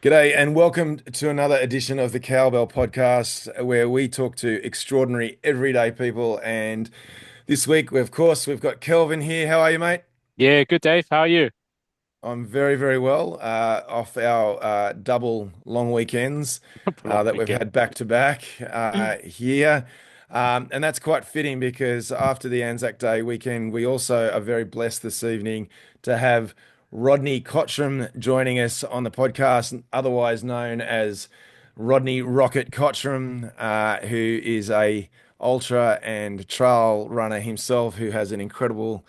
G'day, and welcome to another edition of the Cowbell Podcast, where we talk to extraordinary everyday people. And this week, of course, we've got Kelvin here. How are you, mate? Yeah, good, Dave. How are you? I'm very, very well. Off our double long weekends Long that we've weekend. had back to back here. And that's quite fitting because after the Anzac Day weekend, we also are very blessed this evening to have Rodney Cottam joining us on the podcast, otherwise known as Rodney Rocket Cottam, who is a ultra and trail runner himself, who has an incredible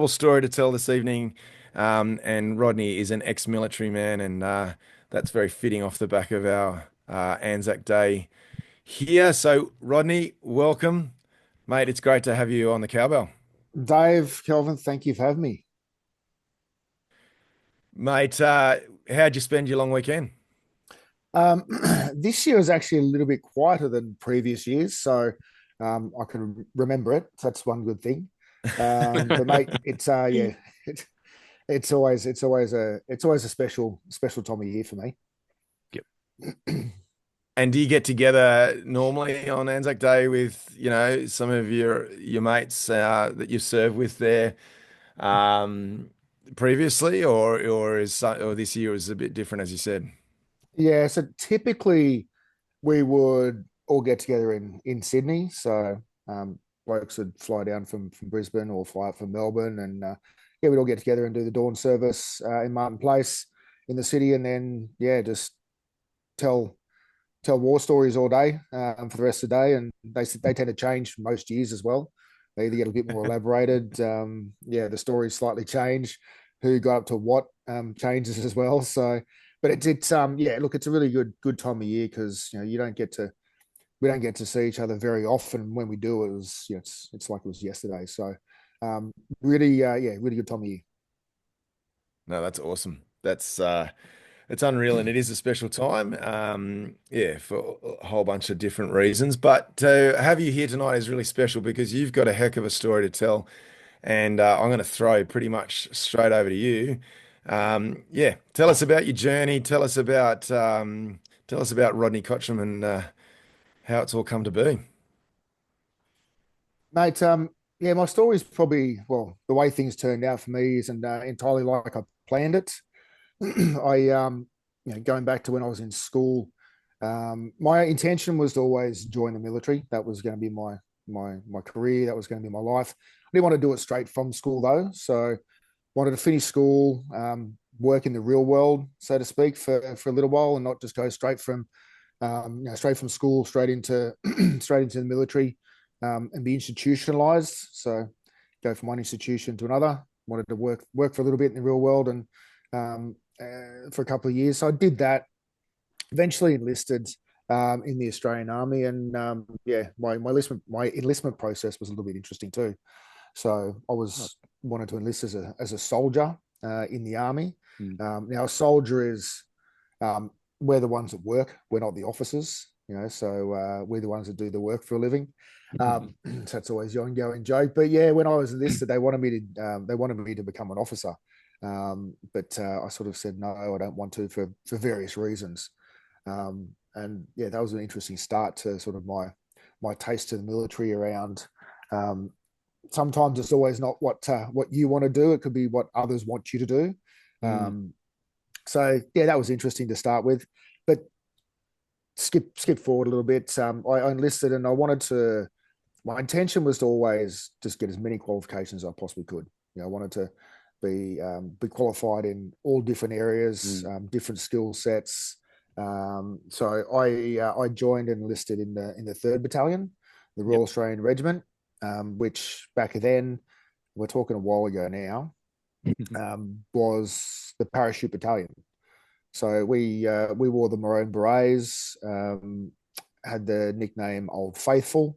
story to tell this evening. And Rodney is an ex-military man, and that's very fitting off the back of our Anzac Day here. So, Rodney, welcome, mate. It's great to have you on the cowbell, Dave, Kelvin, thank you for having me. mate. How'd you spend your long weekend? Um, this year is actually a little bit quieter than previous years, so I can remember it. So that's one good thing. But mate, it's yeah, it, it's always a special time of year for me. Yep. And do you get together normally on Anzac Day with, some of your mates that you served with there um, previously, or this year was a bit different, as you said? Yeah, so typically we would all get together in Sydney. So blokes would fly down from Brisbane or fly up from Melbourne, and yeah, we'd all get together and do the dawn service in Martin Place in the city, and then yeah, just tell tell war stories all day for the rest of the day, and they tend to change most years as well. They either get a bit more elaborated. Yeah, the stories slightly change. Who got up to what changes as well. So, but it's yeah, look, it's a really good time of year because you don't get to we don't get to see each other very often. When we do, it was it's like it was yesterday. So, um, really yeah, really good time of year. No, that's awesome. That's it's unreal, and it is a special time. Yeah, for a whole bunch of different reasons. But to have you here tonight is really special because you've got a heck of a story to tell, and I'm going to throw pretty much straight over to you. Yeah, tell us about your journey. Tell us about Rodney Cottam and how it's all come to be. Mate, yeah, my story is probably, well, the way things turned out for me isn't entirely like I planned it. I, going back to when I was in school, my intention was to always join the military. That was going to be my career. That was going to be my life. I didn't want to do it straight from school though, so wanted to finish school, work in the real world, so to speak, for a little while, and not just go straight from school straight into straight into the military, and be institutionalized. So go from one institution to another. Wanted to work for a little bit in the real world and for a couple of years. So I did that. Eventually enlisted in the Australian Army, and yeah, my enlistment process was a little bit interesting too. So I was wanted to enlist as a soldier in the army. Mm. Now a soldier is um, we're the ones that work. We're not the officers, So we're the ones that do the work for a living. So that's always the ongoing joke. But yeah, when I was enlisted, they wanted me to become an officer, but I sort of said no, I don't want to for various reasons. And yeah, that was an interesting start to sort of my taste to the military around. Um, Sometimes it's always not what you want to do. It could be what others want you to do. Mm. Um, so yeah, that was interesting to start with. But skip forward a little bit. I enlisted and I wanted to. My intention was to always just get as many qualifications as I possibly could. I wanted to be qualified in all different areas, Mm. different skill sets. So I joined and enlisted in the third battalion, the Yep. Royal Australian Regiment, which back then, we're talking a while ago now, was the parachute battalion. So we wore the maroon berets, had the nickname Old Faithful,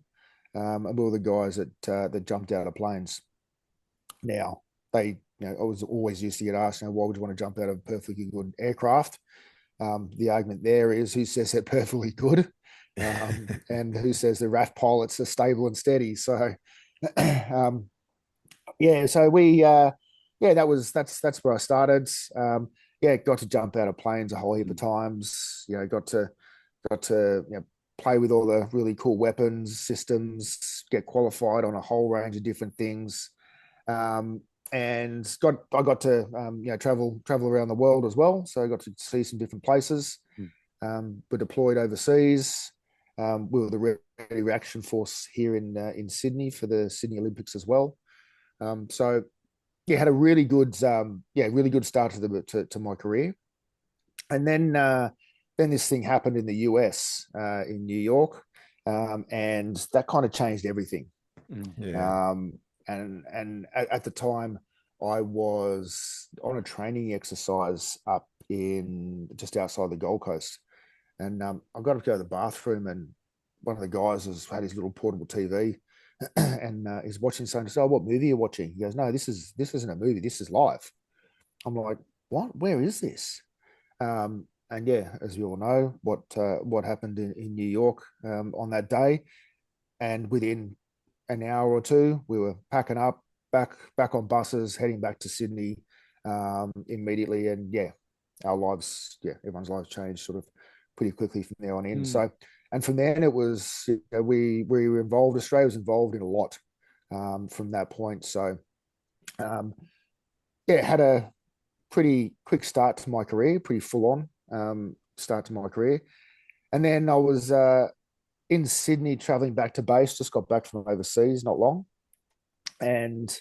and we were the guys that jumped out of planes. Now I was always used to get asked, why would you want to jump out of a perfectly good aircraft? The argument there is who says they're perfectly good, and who says the RAF pilots are stable and steady. So yeah, so yeah, that's where I started. yeah, got to jump out of planes a whole heap of times. Got to play with all the really cool weapons systems, get qualified on a whole range of different things, um, and I got to travel around the world as well. So I got to see some different places. Were deployed overseas. We were the Ready Reaction Force here in Sydney for the Sydney Olympics as well. So yeah, had a really good really good start to my career. And then this thing happened in the US, in New York, and that kind of changed everything. Yeah. And at the time, I was on a training exercise up in just outside the Gold Coast, and I got to go to the bathroom, and one of the guys had his little portable TV, and he's watching something. So, oh, what movie are you watching? He goes, no, this isn't a movie. This is live. I'm like, what? Where is this? And yeah, as you all know, what happened in New York on that day, and within an hour or two, we were packing up, back on buses, heading back to Sydney immediately, and yeah, our lives, everyone's lives changed sort of pretty quickly from there on in. So, and from then it was we were involved. Australia was involved in a lot from that point. So, had a pretty quick start to my career, pretty full on start to my career. And then I was in Sydney traveling back to base, just got back from overseas not long. And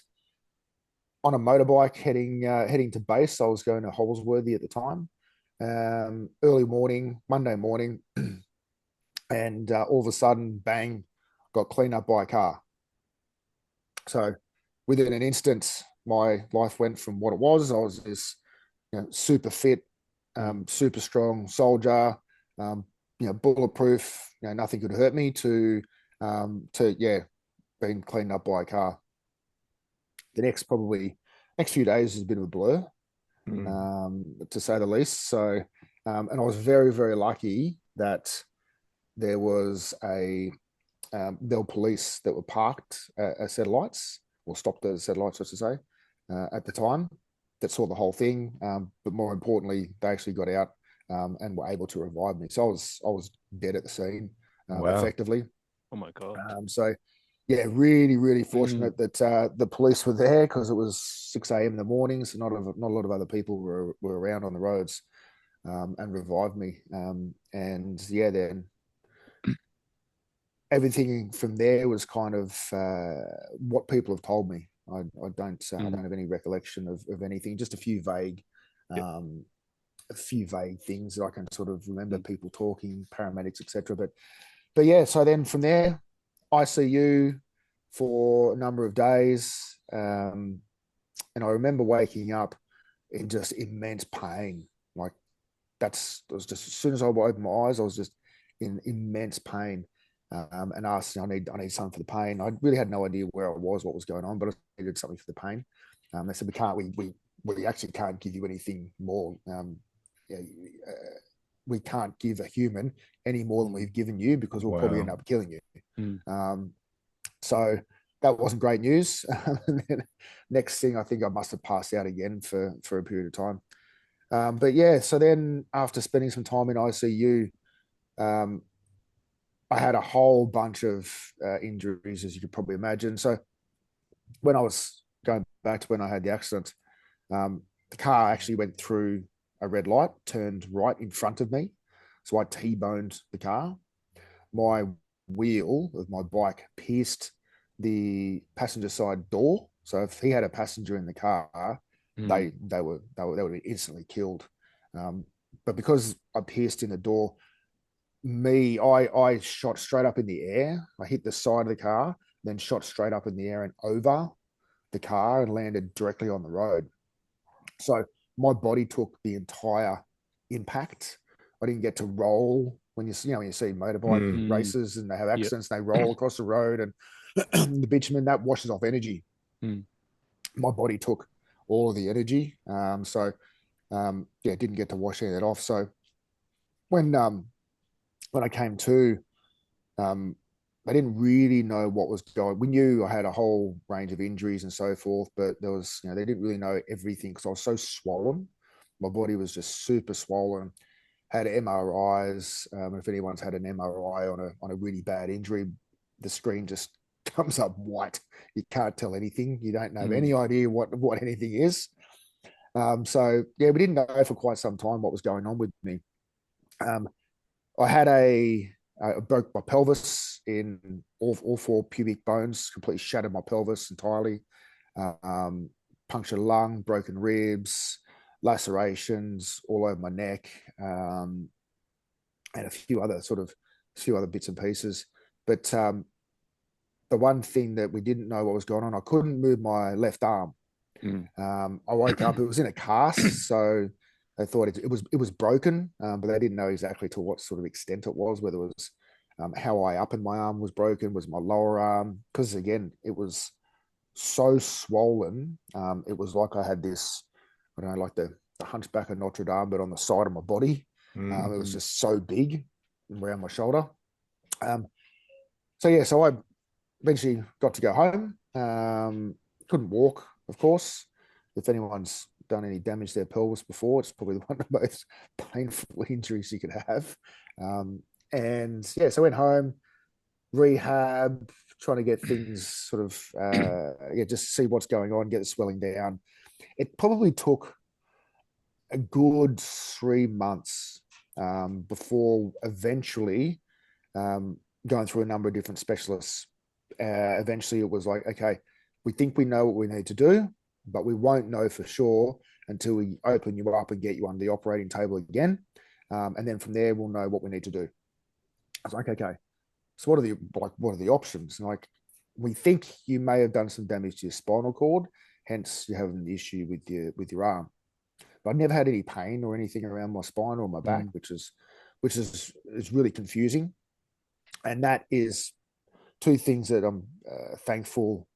on a motorbike heading to base, I was going to Holsworthy at the time, early morning, Monday morning. And all of a sudden, bang, got cleaned up by a car. So within an instant, my life went from what it was. I was this super fit, super strong soldier, bulletproof, nothing could hurt me, to being cleaned up by a car. The next few days is a bit of a blur, to say the least. So, and I was very, very lucky that there were police that were parked at satellites, or stopped at satellites, I should say, at the time, that saw the whole thing. But more importantly, they actually got out and were able to revive me. So I was dead at the scene, Wow. effectively. Oh my God. So yeah, really, really fortunate that the police were there, because it was 6 a.m. in the morning, so not a lot of other people were around on the roads, and revived me. And yeah, then everything from there was kind of what people have told me. I don't have any recollection of anything. Just a few vague things that I can sort of remember, people talking, paramedics, etc. But yeah, so then from there, ICU for a number of days, and I remember waking up in just immense pain. Like it was just, as soon as I opened my eyes, I was just in immense pain. And asked, I need something for the pain. I really had no idea where I was, what was going on, but I needed something for the pain. They said, we actually can't give you anything more. We can't give a human any more than we've given you, because we'll probably end up killing you. So that wasn't great news. And then next thing, I think I must have passed out again for a period of time. But yeah, so then after spending some time in ICU, I had a whole bunch of injuries, as you could probably imagine. So when I was going back to when I had the accident, the car actually went through a red light, turned right in front of me. So I T-boned the car. My wheel of my bike pierced the passenger side door. So if he had a passenger in the car, they would be instantly killed. But because I pierced in the door, I shot straight up in the air. I hit the side of the car, then shot straight up in the air and over the car, and landed directly on the road. So my body took the entire impact. I didn't get to roll. When you see motorbike races and they have accidents, they roll across the road, and the bitumen, that washes off energy. My body took all of the energy. Didn't get to wash any of that off. So when I came to, I didn't really know what was going. We knew I had a whole range of injuries and so forth, but there was, they didn't really know everything, because I was so swollen. My body was just super swollen. Had MRIs. If anyone's had an MRI on a really bad injury, the screen just comes up white. You can't tell anything. You don't have any idea what anything is. So yeah, we didn't know for quite some time what was going on with me. I had I broke my pelvis in all four pubic bones, completely shattered my pelvis entirely. Um, Punctured lung, broken ribs, lacerations all over my neck, and a few other bits and pieces. But the one thing that we didn't know what was going on, I couldn't move my left arm. I woke up, it was in a cast, so they thought it was broken, but they didn't know exactly to what sort of extent it was, whether it was how high up in my arm was broken, was my lower arm, because again, it was so swollen. It was like I had this, I don't know, like the hunchback of Notre Dame, but on the side of my body. It was just so big around my shoulder. So I eventually got to go home. Couldn't walk, of course. If anyone's done any damage to their pelvis before, it's probably one of the most painful injuries you could have. And yeah, so I went home, rehab, trying to get things sort of, just see what's going on, get the swelling down. It probably took a good 3 months before eventually going through a number of different specialists. Eventually it was like, okay, we think we know what we need to do, but we won't know for sure until we open you up and get you on the operating table again. And then from there, we'll know what we need to do. I was like, okay, so what are the options? And like, we think you may have done some damage to your spinal cord, hence you have an issue with your arm. But I never had any pain or anything around my spine or my back, which is really confusing. And that is two things that I'm thankful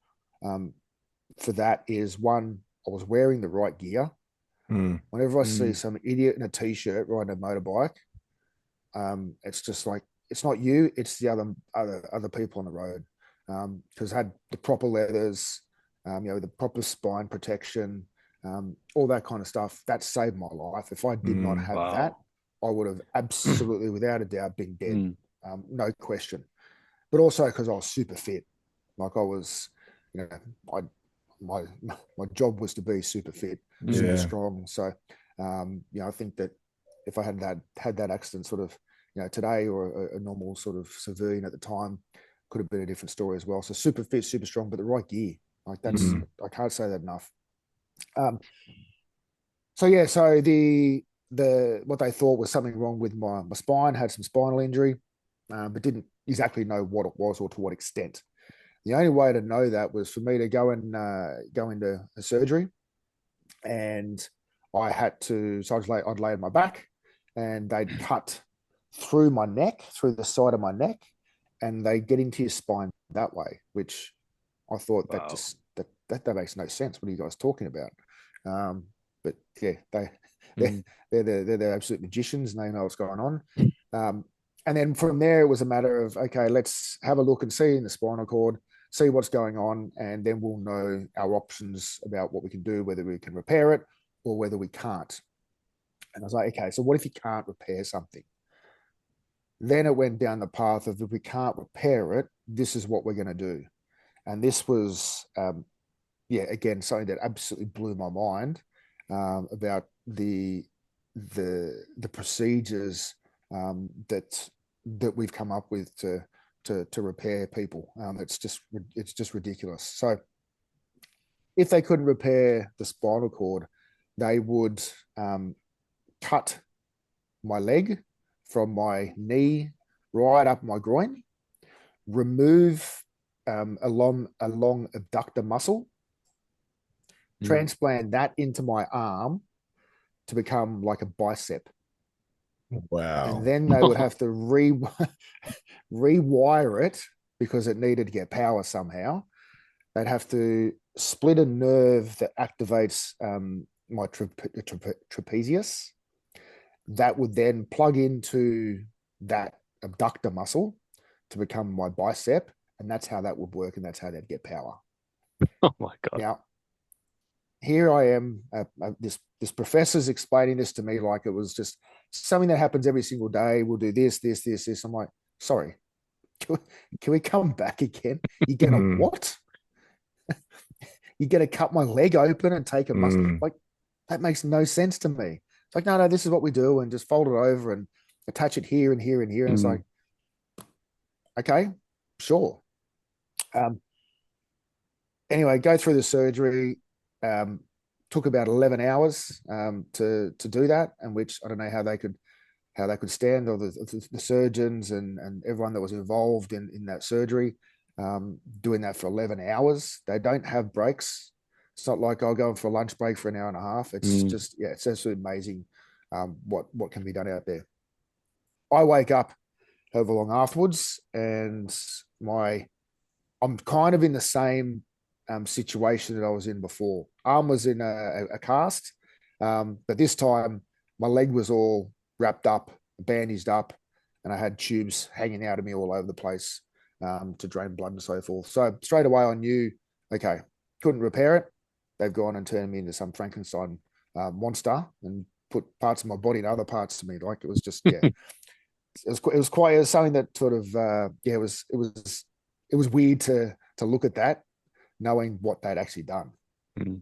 for. That is, one, I was wearing the right gear. Whenever I see some idiot in a t-shirt riding a motorbike, it's just like, it's not you, it's the other people on the road. Because I had the proper leathers, the proper spine protection, all that kind of stuff. That saved my life. If I did not have that, I would have absolutely, without a doubt, been dead. No question. But also because I was super fit. Like I was, my job was to be super fit, super strong. So, I think that if I hadn't had that accident sort of, today, or a normal sort of civilian at the time, could have been a different story as well. So super fit, super strong, but the right gear. Like that's, I can't say that enough. So the what they thought was something wrong with my spine, had some spinal injury, but didn't exactly know what it was or to what extent. The only way to know that was for me to go into a surgery, and I had to. So I'd lay on my back, and they'd cut through my neck, through the side of my neck, and they get into your spine that way. Which I thought that makes no sense. What are you guys talking about? But yeah, they're the absolute magicians, and they know what's going on. And then from there, it was a matter of, okay, let's have a look and see in the spinal cord, see what's going on, and then we'll know our options about what we can do, whether we can repair it or whether we can't. And I was like, okay, so what if you can't repair something? Then it went down the path of, if we can't repair it, this is what we're going to do. And this was, again, something that absolutely blew my mind about the procedures that we've come up with to repair people. It's just ridiculous. So if they couldn't repair the spinal cord, they would cut my leg from my knee right up my groin, remove along abductor muscle, transplant that into my arm to become like a bicep. Wow. And then they would have to rewire it because it needed to get power somehow. They'd have to split a nerve that activates my trapezius. That would then plug into that abductor muscle to become my bicep. And that's how that would work. And that's how they'd get power. Oh my God. Now, here I am. This professor's explaining this to me like it was just something that happens every single day. We'll do this, this, this, this. I'm like, sorry, can we come back again? You're gonna Mm, what? You're gonna cut my leg open and take a muscle? mm, Like that makes no sense to me. It's like, no, no, this is what we do, and just fold it over and attach it here and here and here. And it's mm, like, okay, sure. Um, anyway, go through the surgery. Um, took about 11 hours to do that, and which I don't know how they could stand, or the surgeons and everyone that was involved in that surgery, doing that for 11 hours. They don't have breaks. It's not like I'll go for a lunch break for an hour and a half. It's mm. just, yeah, it's absolutely amazing what can be done out there. I wake up however long afterwards, and I'm kind of in the same situation that I was in before. Arm was in a cast, but this time my leg was all wrapped up, bandaged up, and I had tubes hanging out of me all over the place to drain blood and so forth. So straight away I knew, okay, couldn't repair it. They've gone and turned me into some Frankenstein monster and put parts of my body in other parts of me. Like it was just, yeah, it was something that sort of yeah, it was weird to look at that, knowing what they'd actually done. Mm.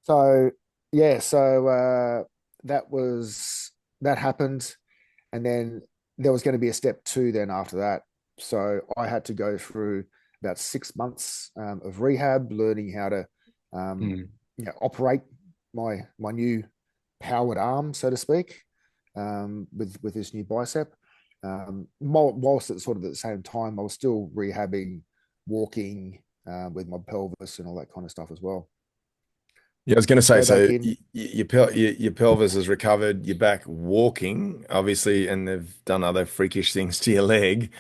So yeah, so that happened, and then there was going to be a step two. Then after that, so I had to go through about 6 months of rehab, learning how to um, Mm. operate my new powered arm, so to speak, with this new bicep. Whilst at sort of at the same time, I was still rehabbing, walking with my pelvis and all that kind of stuff as well. Yeah, I was going to say, Go back so in. your pelvis has recovered, you're back walking, obviously, and they've done other freakish things to your leg.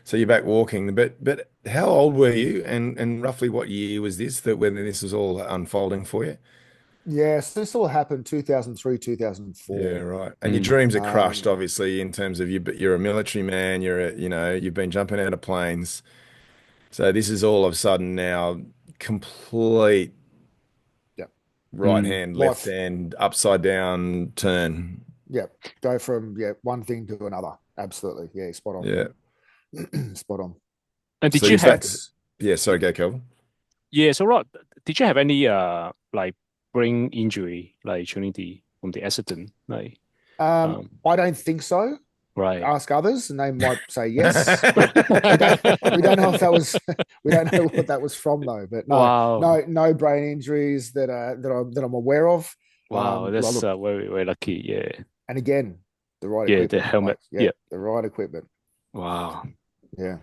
So you're back walking. But how old were you, and roughly what year was this that when this was all unfolding for you? Yeah, so this all happened 2003, Yeah, 2004. right. And your Mm. dreams are crushed, Um, obviously, in terms of you, but you're a military man, you've been jumping out of planes. So this is all of a sudden now complete yeah, right Mm. hand, left life. hand, upside down turn. Yeah, go from one thing to another. Absolutely. Yeah, spot Yeah. on. Spot on. And So did you you're have, back. It's Yeah, sorry, go, Kelvin. yeah, so Rod, did you have any like brain injury like during the from the accident? Like I don't think so. right. Ask others, and they might say yes, but we don't know if that was we don't know what that was from though. But no, Wow. no brain injuries that I'm aware of. Wow, Well, that's look, very, very lucky. Yeah. and again, the right Yeah, the equipment. helmet. Like, yeah, Yeah. the right equipment. Wow. Yeah.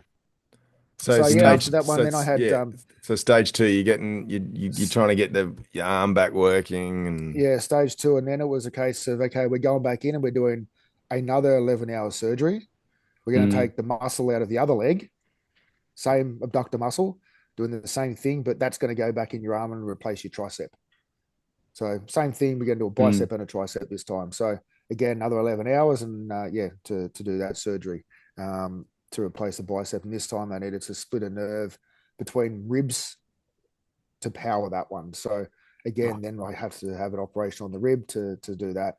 So So yeah, after stage, that so one, then I it's had yeah. So stage two, you're getting you're trying to get your arm back working, and yeah, stage two, and then it was a case of okay, we're going back in and we're doing another 11-hour surgery. We're going to Mm. take the muscle out of the other leg, same abductor muscle, doing the same thing, but that's going to go back in your arm and replace your tricep. So same thing, we're going to do a Mm. bicep and a tricep this time. So again, another 11 hours, and yeah, to do that surgery to replace the bicep. And this time they needed to split a nerve between ribs to power that one. So Oh. again, then I have to have an operation on the rib to do that.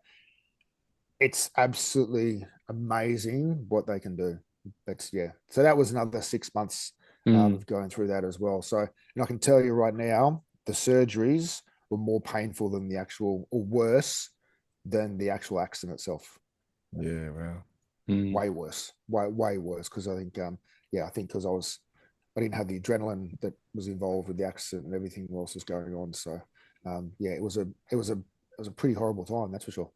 It's absolutely amazing what they can do. That's yeah. So that was another 6 months Mm. of going through that as well. So, and I can tell you right now, the surgeries were more painful than the actual, or worse than the actual accident itself. yeah, wow. Mm. Way worse, way worse. Because I think, yeah, I think because I didn't have the adrenaline that was involved with the accident and everything else was going on. So, yeah, it was a pretty horrible time, that's for sure.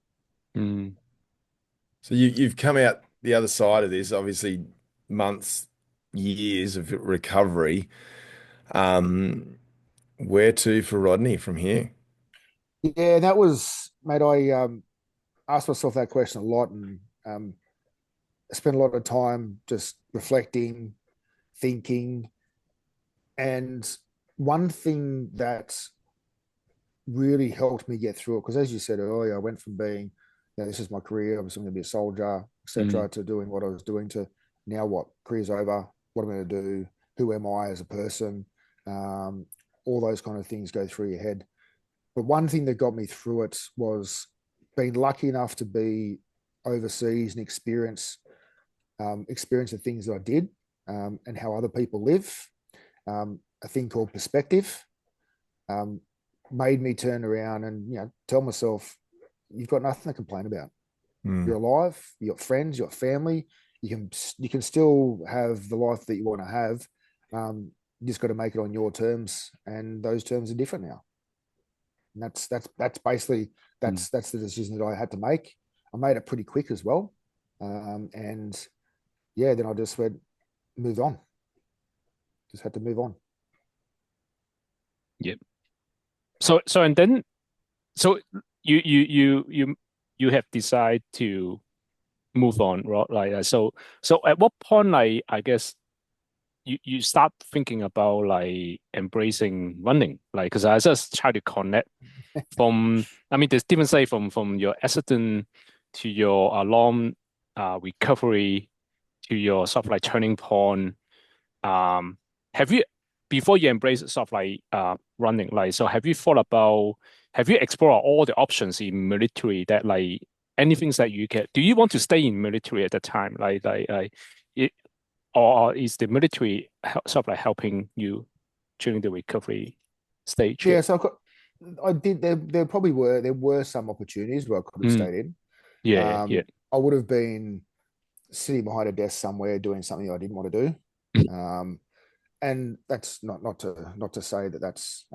Mm. So you've come out the other side of this, obviously months, years of recovery. Um, where to for Rodney from here? Yeah, that was, mate. I asked myself that question a lot, and I spent a lot of time just reflecting, thinking, and one thing that really helped me get through it, because as you said earlier, I went from being, this is my career, I'm going to be a soldier, Mm. etc., to doing what I was doing to now what career's over, what I'm going to do, who am I as a person, um, all those kind of things go through your head. but one thing that got me through it was being lucky enough to be overseas and experience the things that I did, and how other people live. A thing called perspective um, made me turn around and tell myself, you've got nothing to complain about. Mm. You're alive. You got friends. You got family. You can still have the life that you want to have. You just got to make it on your terms, and those terms are different now. And that's basically Mm. that's the decision that I had to make. I made it pretty quick as well, and yeah, then I just went move on. Just had to move on. Yep. So and then so you have decided to move on, right? Like so at what point, like I guess you start thinking about like embracing running, like because I just try to connect from, I mean, there's different say from your accident to your long recovery to your sort of like turning point. Um, have you, before you embrace sort of like running, like so have you thought about, have you explored all the options in military that like anything that you can, do you want to stay in military at the time? It, or is the military sort of like helping you during the recovery stage? Yeah. Yeah, so I did. There were some opportunities where I could have Mm, stayed in. yeah, yeah. I would have been sitting behind a desk somewhere doing something I didn't want to do. And that's not to say that that's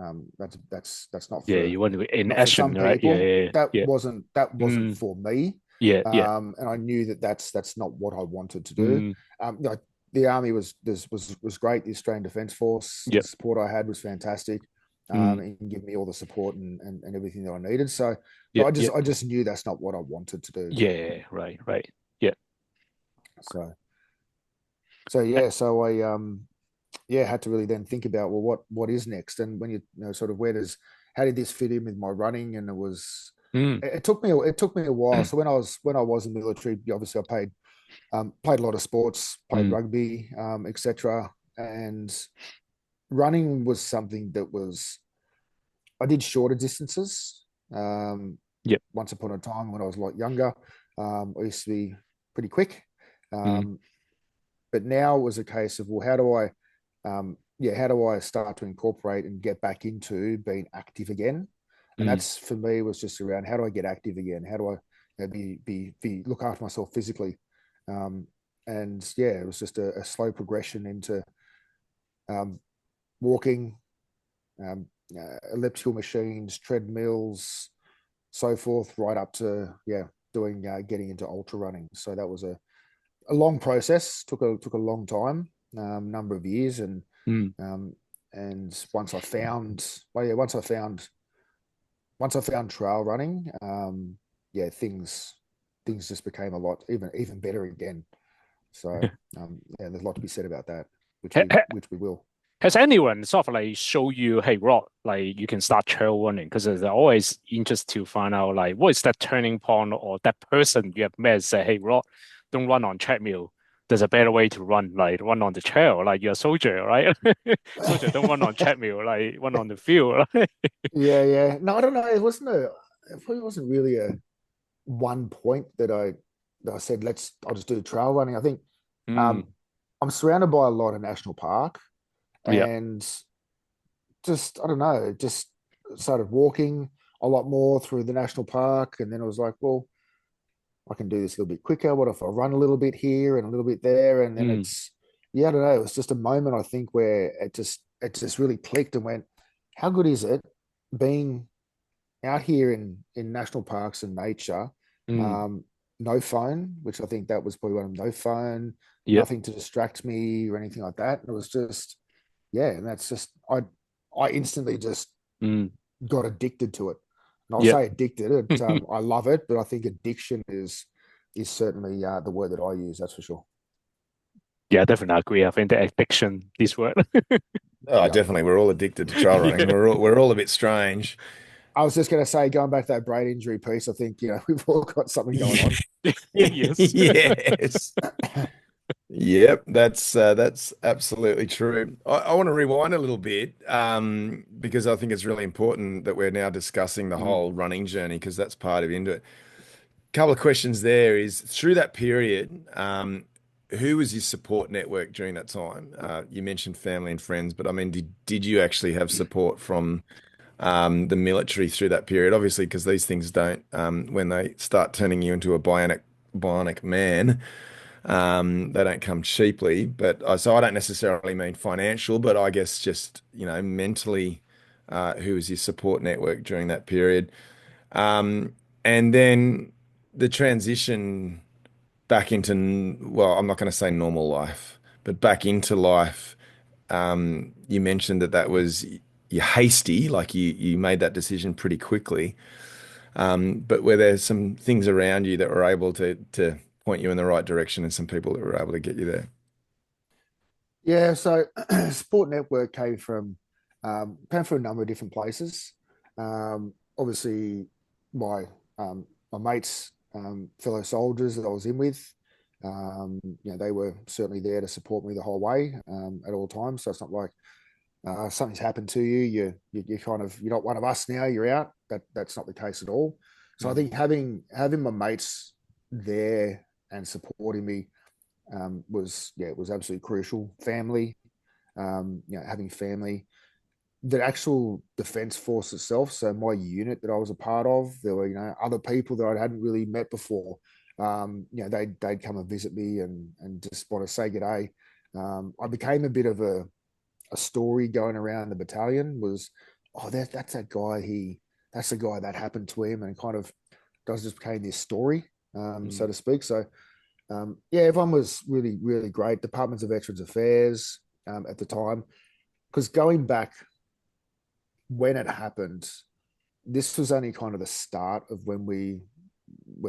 Yeah, you want to be in not for action, some right? Yeah, people. yeah, That yeah. wasn't Mm, for me. yeah, yeah. And I knew that that's not what I wanted to do. Mm, The army was great. The Australian Defence Force, yeah. the support I had was fantastic. Mm, And give me all the support and everything that I needed. So, yeah, I yeah. just knew that's not what I wanted to do. Yeah, right, right. Yeah. So yeah, so I had to really then think about, well, what is next, and when sort of how did this fit in with my running? And Mm, it took me a while. So when I was in the military, obviously I played a lot of sports, played mm, rugby, etc. And running was something that was I did shorter distances. Um, yeah. Once upon a time when I was a lot younger, I used to be pretty quick. Mm, Um, but now it was a case of, well, how do I start to incorporate and get back into being active again? And mm, that's for me was just around, how do I get active again? How do I be look after myself physically? Um, and yeah, it was just a slow progression into um, walking, elliptical machines, treadmills, so forth, right up to doing getting into ultra running. So that was a long process. Took a long time, number of years, mm. um, and once I found trail running, yeah, things just became a lot even better again. So yeah, there's a lot to be said about that, Ha- ha- which we will. Has anyone sort of like show you, hey, Rod, like you can start trail running? Because they're always interested to find out like what is that turning point or that person you have met say, hey, Rod, don't run on treadmill. There's a better way to run, like run on the trail, like you're a soldier, right? Soldier don't run on treadmill, like run on the field, right? Yeah. No, I don't know. It probably wasn't really a one point that I said, I'll just do trail running. I think Mm, um, I'm surrounded by a lot of national park, yeah. and just I don't know, just started walking a lot more through the national park, and then I was like, well, I can do this a little bit quicker. What if I run a little bit here and a little bit there? And then Mm, I don't know. It was just a moment, I think, where it just really clicked and went, how good is it being out here in national parks and nature? mm, Um, no phone, which I think that was probably one of them. No phone, yeah. nothing to distract me or anything like that. And it was just, yeah, and that's just I instantly just Mm, got addicted to it. And I'll yeah. say addicted. I love it, but I think addiction is certainly the word that I use. That's for sure. Yeah, definitely agree. I think the addiction, this word. Oh, Yeah. definitely. We're all addicted to trail running. Yeah. We're all a bit strange. I was just going to say, going back to that brain injury piece, I think we've all got something going on. Yes. Yes. Yep, that's absolutely true. I want to rewind a little bit because I think it's really important that we're now discussing the Mm. whole running journey because that's part of into it. Couple of questions there is through that period, who was your support network during that time? You mentioned family and friends, but I mean, did you actually have support from the military through that period? Obviously, because these things don't, when they start turning you into a bionic man, they don't come cheaply. But so I don't necessarily mean financial, but I guess just, mentally, who was your support network during that period? And then the transition back into, well, I'm not going to say normal life, but back into life. You mentioned that was you hasty, like you made that decision pretty quickly. But were there some things around you that were able to point you in the right direction and some people that were able to get you there? Yeah, so Sport Network came from a number of different places. Obviously, my my mates, fellow soldiers that I was in with, they were certainly there to support me the whole way at all times. So it's not like something's happened to you, you kind of you're not one of us now. You're out. That's not the case at all. So I Mm. think having my mates there and supporting me it was absolutely crucial. Family, having family, the actual defense force itself. So my unit that I was a part of, there were other people that I hadn't really met before. They'd come and visit me and just want to say good day. I became a bit of a story going around the battalion. Was that's that guy that's the guy that happened to him, and kind of does just became this story, so Mm. to speak. So everyone was really, really great. Departments of Veterans Affairs at the time, because going back when it happened, this was only kind of the start of when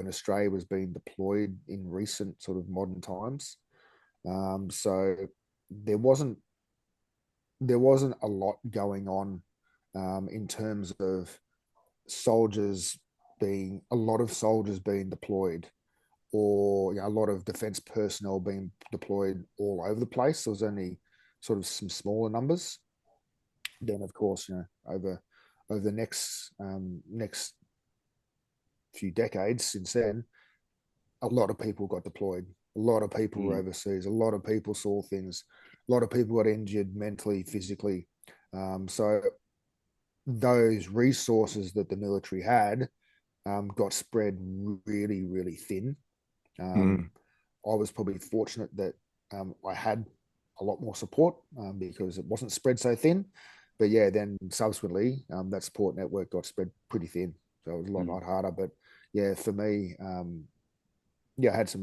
Australia was being deployed in recent sort of modern times. So there wasn't there wasn't a lot going on in terms of soldiers a lot of soldiers being deployed or a lot of defense personnel being deployed all over the place. There was only sort of some smaller numbers. Then, of course, over the next few decades since then, a lot of people got deployed. A lot of people were Mm. overseas. A lot of people saw things. A lot of people got injured mentally, physically. So those resources that the military had got spread really, really thin. Um, Mm. I was probably fortunate that I had a lot more support because it wasn't spread so thin. But yeah, then subsequently, that support network got spread pretty thin, so it was a Mm. lot harder. But yeah, for me, I had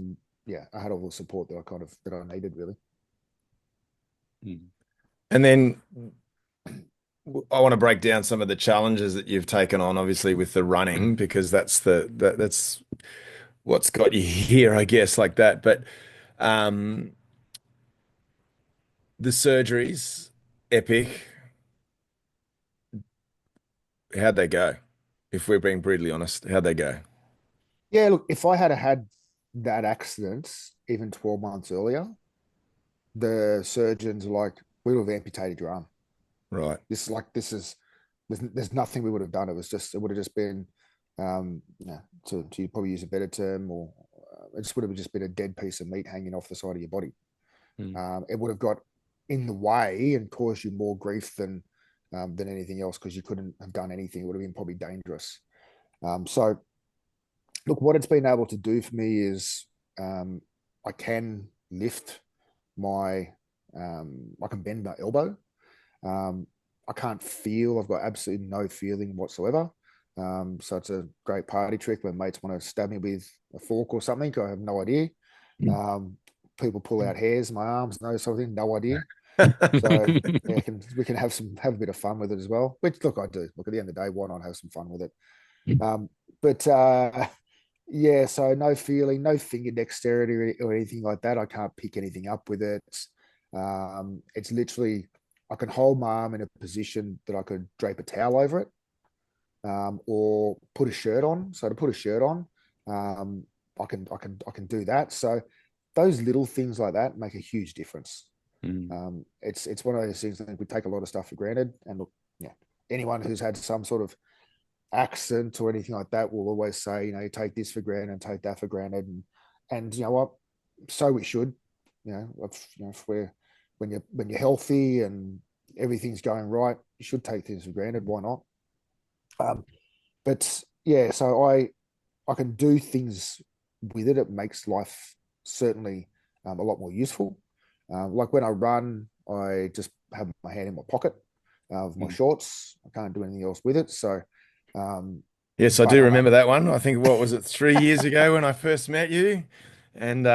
I had all the support that I needed really. Mm. And then I want to break down some of the challenges that you've taken on, obviously with the running, because that's what's got you here, I guess, like that. But um, the surgeries, epic. How'd they go? If we're being brutally honest, how'd they go? Yeah, look, if I had that accident even 12 months earlier, the surgeons were like, we would have amputated your arm. Right. There's nothing we would have done. It would have just been, to probably use a better term, or it just would have just been a dead piece of meat hanging off the side of your body. Mm. It would have got in the way and caused you more grief than anything else because you couldn't have done anything. It would have been probably dangerous. So, look, what it's been able to do for me is I can lift I can bend my elbow. Um, I can't feel. I've got absolutely no feeling whatsoever. So it's a great party trick when mates want to stab me with a fork or something. I have no idea. Um, People pull out hairs in my arms, no sort of thing, no idea. So yeah, we can have a bit of fun with it as well. Which look, I do. Look, at the end of the day, why not have some fun with it? But yeah, so no feeling, no finger dexterity or anything like that. I can't pick anything up with it. It's literally I can hold my arm in a position that I could drape a towel over it, or put a shirt on. So to put a shirt on, um, I can do that. So those little things like that make a huge difference. Mm. It's one of those things. I think we take a lot of stuff for granted. And look, yeah, anyone who's had some sort of accident or anything like that will always say, you take this for granted and take that for granted, and you know what? So we should. If when you're healthy and everything's going right, you should take things for granted. Why not? But yeah, so I can do things with it. It makes life certainly a lot more useful. Like when I run, I just have my hand in my pocket of my shorts. I can't do anything else with it. So, Yes, I but do remember that one. I think, what was it, 3 years ago when I first met you? And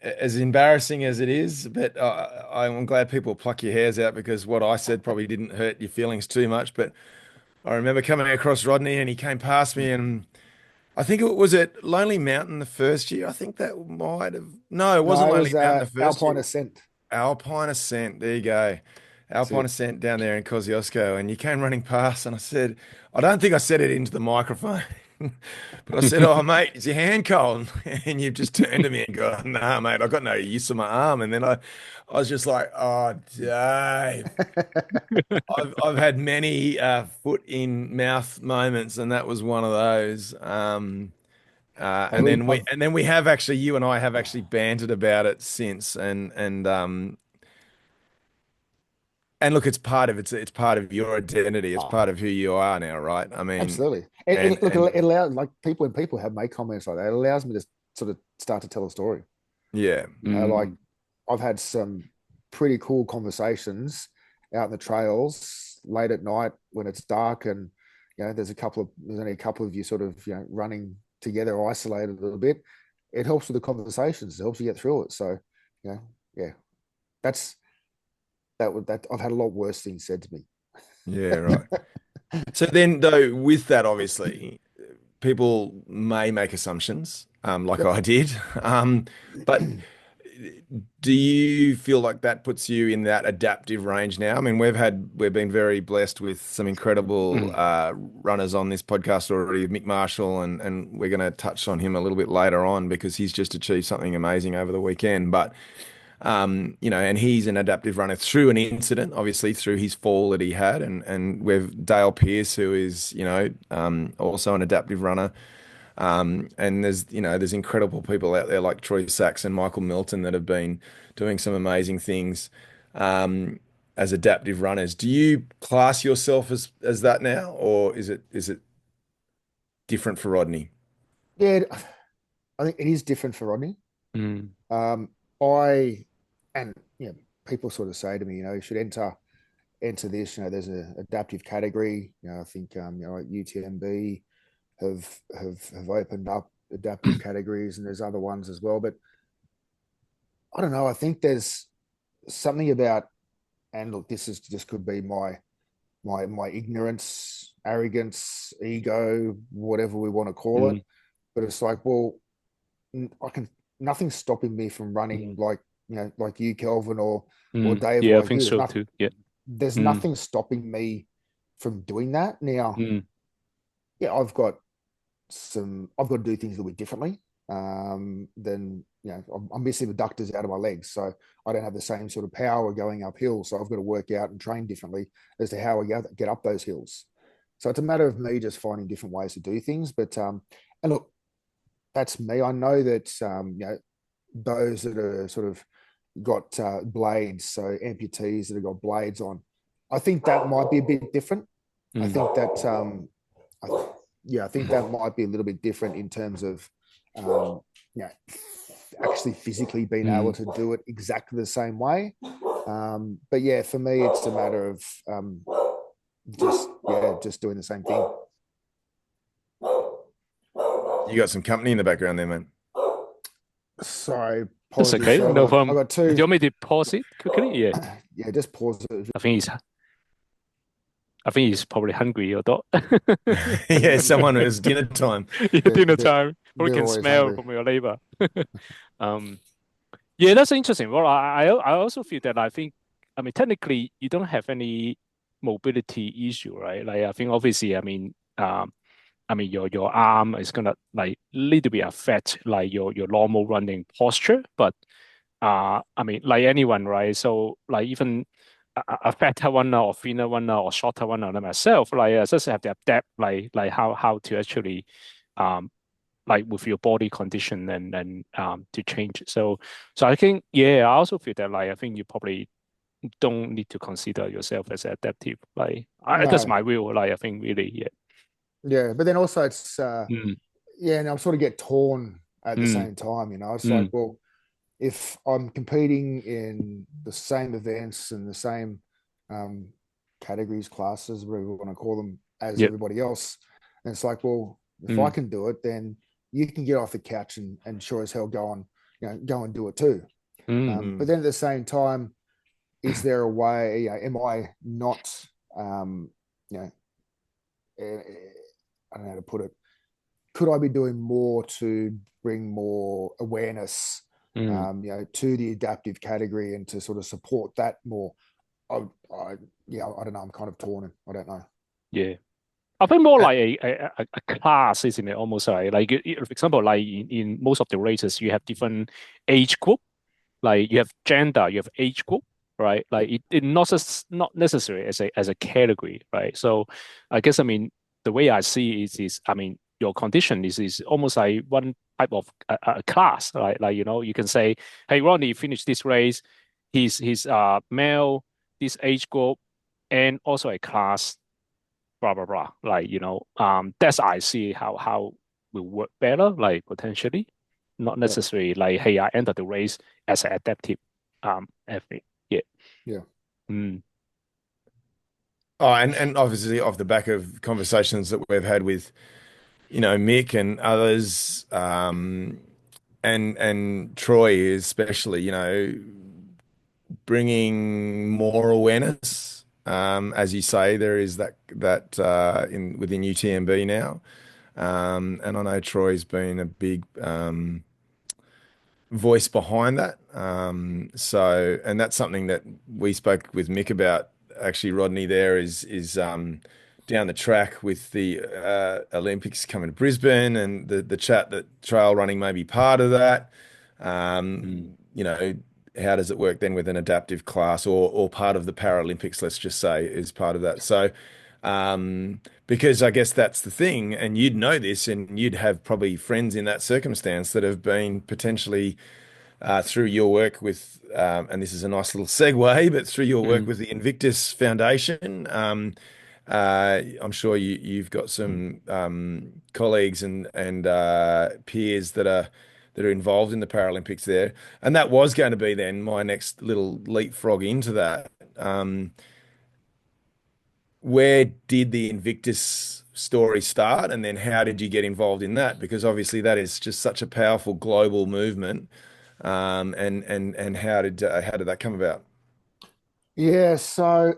as embarrassing as it is, but I'm glad people pluck your hairs out, because what I said probably didn't hurt your feelings too much. But I remember coming across Rodney and he came past me, and I think it was at Lonely Mountain the first year. I think that might have, no, it no, wasn't it Lonely was Mountain the first Alpine year. Ascent. Alpine Ascent. There you go. That's Alpine it. Ascent down there in Kosciuszko. And you came running past, and I said, I don't think I said it into the microphone, but I said, oh, mate, is your hand cold? And you've just turned to me and gone, nah, mate, I've got no use of my arm. And then I was just like, oh, Dave. I've had many foot in mouth moments, and that was one of those. Hey, And then we have actually, you and I have actually bantered about it since, and look, it's part of your identity. It's oh, part of who you are now, right? I mean, absolutely. Look, and it allows, like, people, when people have made comments like that, it allows me to sort of start to tell a story. yeah, Like, I've had some pretty cool conversations out in the trails late at night when it's dark, and there's only a couple of you sort of running together, isolated a little bit. It helps with the conversations. It helps you get through it. So, yeah, that's that I've had a lot worse things said to me. yeah, right. So then, though, with that, obviously, people may make assumptions, like Yep. I did. But do you feel like that puts you in that adaptive range now? I mean, we've been very blessed with some incredible runners on this podcast already, Mick Marshall, and we're going to touch on him a little bit later on, because he's just achieved something amazing over the weekend. But and he's an adaptive runner through an incident, obviously through his fall that he had, and we've Dale Pierce, who is also an adaptive runner. And there's incredible people out there like Troy Sachs and Michael Milton that have been doing some amazing things as adaptive runners. Do you class yourself as that now, or is it different for Rodney? Yeah, I think it is different for Rodney. Mm. I and people sort of say to me, you should enter this. There's an adaptive category. I think like UTMB have opened up adaptive categories, and there's other ones as well. But I don't know. I think there's something about, and look, this could be my ignorance, arrogance, ego, whatever we want to call it. But it's like, well, nothing's stopping me from running like you, Kelvin, or Dave, Yeah, I like think you. so too. Yeah. There's nothing stopping me from doing that. Now, yeah, I've got to do things a little bit differently. Then I'm missing adductors out of my legs, so I don't have the same sort of power going uphill. So I've got to work out and train differently as to how I get up those hills. So it's a matter of me just finding different ways to do things. But and look, that's me. I know that those that are sort of got blades, so amputees that have got blades on, I think that might be a bit different. I think that I think that might be a little bit different in terms of actually physically being able to do it exactly the same way. But yeah, for me, it's a matter of just doing the same thing. You got some company in the background there, man. Sorry, That's okay. apologies. No I problem. got two. Do you want me to pause it quickly? Yeah. Yeah, just pause it. I think he's probably hungry, your dog. Yeah, someone who's dinner time. Yeah, dinner time. Probably they're can always smell hungry. from your labor. Yeah, that's interesting. Well, I also feel that I mean, technically, you don't have any mobility issue, right? Like, I think obviously, I mean, I mean, your arm is gonna like little bit affect like your normal running posture. But I mean, like anyone, right? So like even a fatter runner or thinner runner or shorter runner than myself, like I just have to adapt like how to actually like with your body condition and to change. So I think yeah, I also feel that like I think you probably don't need to consider yourself as adaptive. Like that's No, my view. Like I think really yeah. yeah, but then also it's Mm, yeah, and I'm sort of get torn at the mm, same time. It's like, mm, well, if I'm competing in the same events and the same um, categories, classes, whatever you want to call them, as yep. everybody else, and it's like, well, if I Mm, can do it, then you can get off the couch and sure as hell go and do it too. mm, But Mm. then at the same time, is there a way? Am I not? Um, you know, I don't know how to put it. Could I be doing more to bring more awareness, mm, to the adaptive category and to sort of support that more? I, I I don't know. I'm kind of torn. I don't know. yeah. I think more Uh, like a class, isn't it? Almost like for example, like in most of the races, you have different age group, like you have gender, you have age group, right? Yeah, Like it not necessary as a category, right? So I guess I mean the way I see it is I mean your condition is almost like one type of a class, right? Like you can say, hey Rodney, finish this race, he's male, this age group, and also a class, blah blah blah. Like that's I see how will work better, like potentially, not yeah, necessarily like hey I entered the race as an adaptive athlete. Yeah. yeah, Mm, oh, and obviously off the back of conversations that we've had with, Mick and others, and Troy especially, bringing more awareness. As you say, there is that in within UTMB now, and I know Troy's been a big voice behind that. And that's something that we spoke with Mick about. Actually, Rodney, there is down the track with the Olympics coming to Brisbane, and the chat that trail running may be part of that. mm, How does it work then with an adaptive class or part of the Paralympics, let's just say, is part of that. So, because I guess that's the thing, and you'd know this, and you'd have probably friends in that circumstance that have been potentially through your work with, and this is a nice little segue, but through your work mm, with the Invictus Foundation, I'm sure you've got some colleagues and peers that are involved in the Paralympics there, and that was going to be then my next little leapfrog into that. Where did the Invictus story start, and then how did you get involved in that? Because obviously that is just such a powerful global movement. And how did that come about? yeah. So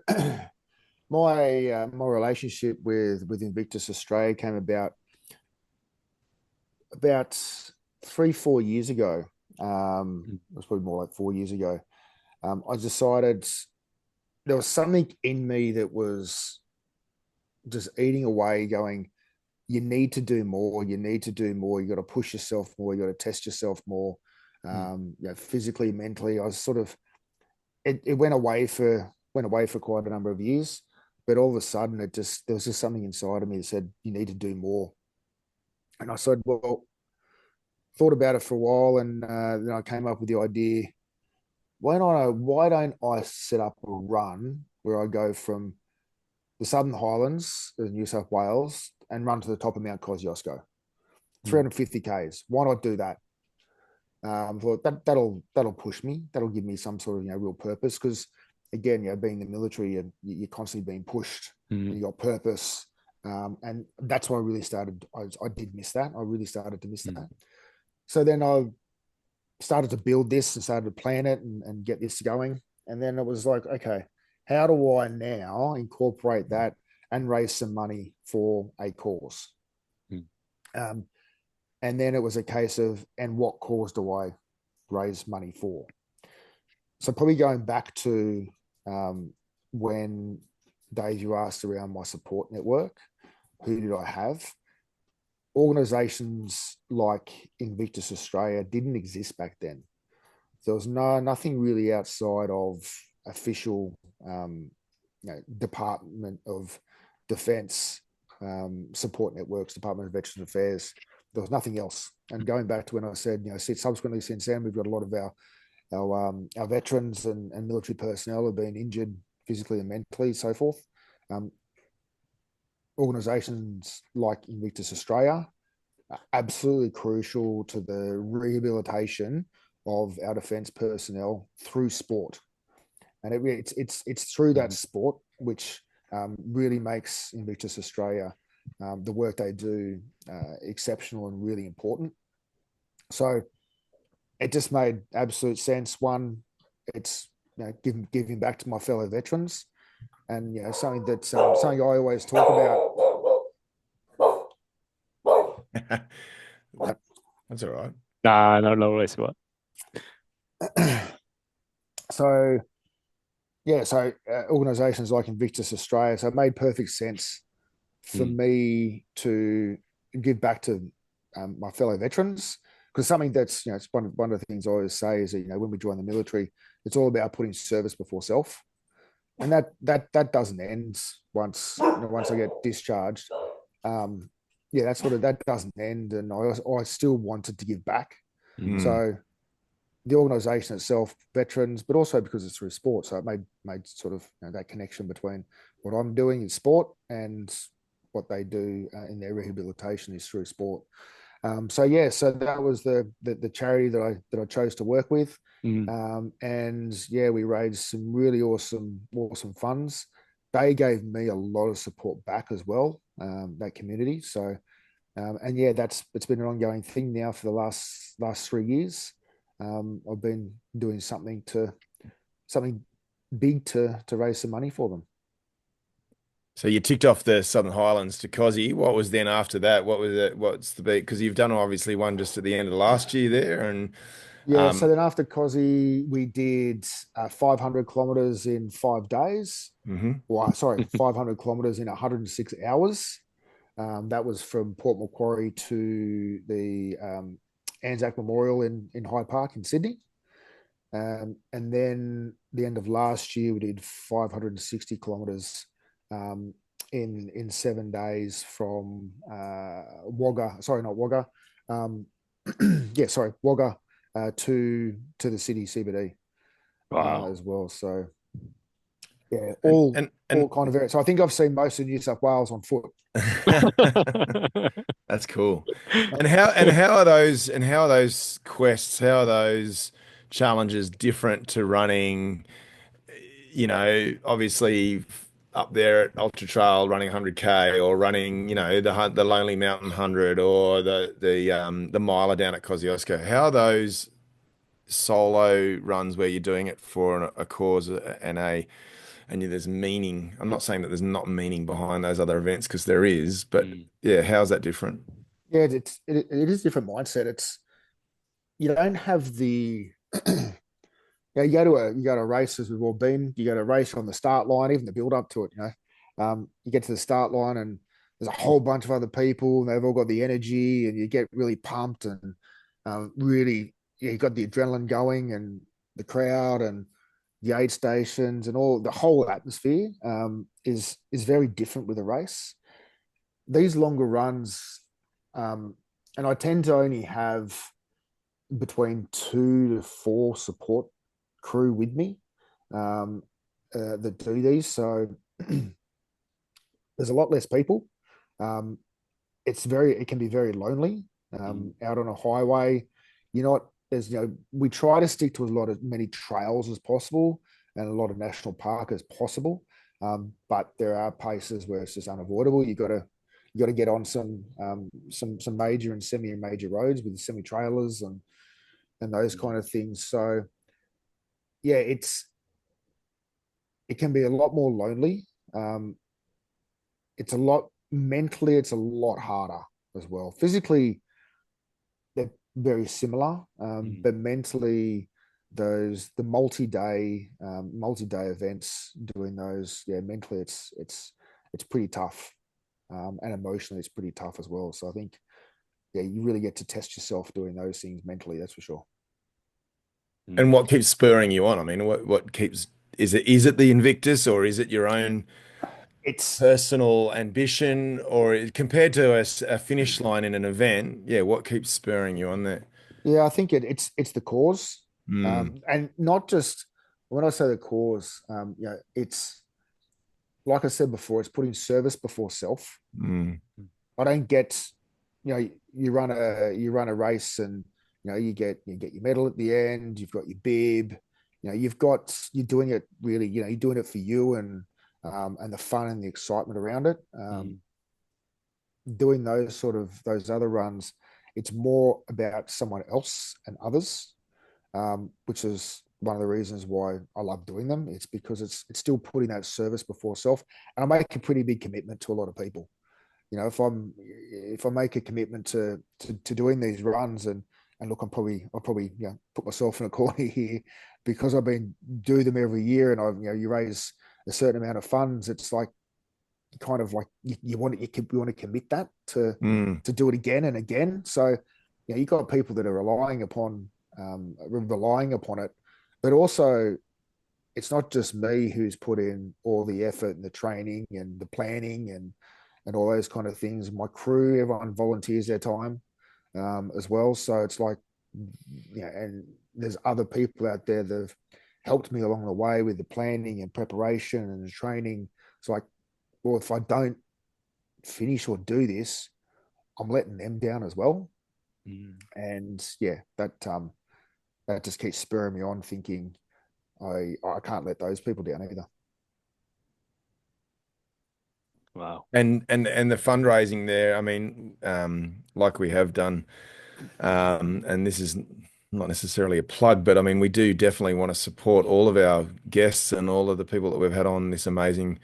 my relationship with Invictus Australia came about 3-4 years ago. mm, It was probably more like 4 years ago. I decided there was something in me that was just eating away, going, you need to do more. You need to do more. You got to push yourself more. You got to test yourself more. mm, Physically, mentally. I was sort of it went away for quite a number of years, but all of a sudden there was just something inside of me that said you need to do more. And I said, well, thought about it for a while, and then I came up with the idea. Why don't I set up a run where I go from the Southern Highlands of New South Wales and run to the top of Mount Kosciuszko, mm, 350 k's. Why not do that? Thought that'll push me. That'll give me some sort of real purpose, because again, being in the military, and you're constantly being pushed, mm, and you got purpose, and that's why I really started. I did miss that. I really started to miss mm, that. So then I started to build this and started to plan it and get this going. And then it was like, okay, how do I now incorporate that and raise some money for a cause? mm, Um, and then it was a case of, and what cause do I raise money for? So probably going back to when Dave, you asked around my support network, who did I have? organizations like Invictus Australia didn't exist back then. There was nothing really outside of official Department of Defence support networks, Department of Veterans Affairs. There was nothing else. And going back to when I said, subsequently since then, we've got a lot of our veterans and military personnel have been injured physically and mentally, so forth. Organisations like Invictus Australia are absolutely crucial to the rehabilitation of our defence personnel through sport, and it's through that sport which really makes Invictus Australia the work they do exceptional and really important. So it just made absolute sense. One, it's giving back to my fellow veterans, and something that something I always talk That's all right. Nah, no worries. What? So organisations like Invictus Australia, so it made perfect sense for me to give back to my fellow veterans, because something that's it's one of the things I always say is that when we join the military, it's all about putting service before self, and that doesn't end once I get discharged. That doesn't end, and I still wanted to give back. So the organisation itself, veterans, but also because it's through sport, so it made sort of that connection between what I'm doing in sport and what they do in their rehabilitation is through sport. So that was the charity that I chose to work with, and we raised some really awesome funds. They gave me a lot of support back as well, that community. So it's been an ongoing thing now for the last 3 years. I've been doing something big to raise some money for them. So you ticked off the Southern Highlands to Cozzy. What was then after that? What was it? What's the beat? Because you've done obviously one just at the end of last year there, and so then after Cozzy, we did 500 kilometers in 5 days. Well, sorry, 500 kilometers in 106 hours. That was from Port Macquarie to the Anzac Memorial in Hyde Park in Sydney. And then the end of last year, we did 560 kilometers in 7 days from Wagga. Sorry, not Wagga. Wagga to the city CBD. Wow. As well. So all kind of areas. So I think I've seen most of New South Wales on foot. That's cool. And how are those quests? How are those challenges different to running? Obviously up there at Ultra Trail, running 100K, or running, the Lonely Mountain 100, or the miler down at Kosciuszko. How are those solo runs where you're doing it for a cause and there's meaning? I'm not saying that there's not meaning behind those other events, because there is, but how's that different? Yeah, it is a different mindset. You don't have the you go to a race, as we've all been. You go to a race on the start line, even the build up to it. You get to the start line and there's a whole bunch of other people, and they've all got the energy, and you get really pumped, and really, you got the adrenaline going, and the crowd and the aid stations and all the whole atmosphere is very different with a race. These longer runs, and I tend to only have between 2 to 4 support crew with me that do these. So there's a lot less people. It can be very lonely out on a highway. We try to stick to many trails as possible and a lot of national park as possible. But there are places where it's just unavoidable. You got to get on some major and semi-major roads with semi-trailers and those kind of things. So it can be a lot more lonely. It's a lot mentally, it's a lot harder as well. Physically, they're very similar, but mentally, the multi-day events, doing those, mentally it's pretty tough, and emotionally it's pretty tough as well. So I think yeah, you really get to test yourself doing those things mentally. That's for sure. And what keeps spurring you on? I mean, what keeps is it the Invictus or is it your own It's personal ambition or compared to a finish line in an event? Yeah, what keeps spurring you on there? Yeah, I think it's the cause, Mm, and not just when I say the cause. It's like I said before, it's putting service before self. mm, I don't get, you run a race and you get your medal at the end. You've got your bib. You're doing it really. You're doing it for you and the fun and the excitement around it. mm, Doing those other runs, it's more about someone else and others, which is one of the reasons why I love doing them. It's because it's still putting that service before self, and I make a pretty big commitment to a lot of people. If I make a commitment to doing these runs, and look, I'll probably put myself in a corner here because I've been do them every year, and you raise a certain amount of funds. It's like kind of like you want to commit that to mm. to do it again and again. So you got people that are relying upon it, but also it's not just me who's put in all the effort and the training and the planning and all those kind of things. My crew, everyone volunteers their time as well. So it's like, and there's other people out there that have helped me along the way with the planning and preparation and the training. It's like, well, if I don't finish or do this, I'm letting them down as well. mm. And yeah, that just keeps spurring me on, thinking I can't let those people down either. Wow. And the fundraising there, I mean, like we have done, and this is not necessarily a plug, but I mean, we do definitely want to support all of our guests and all of the people that we've had on this amazing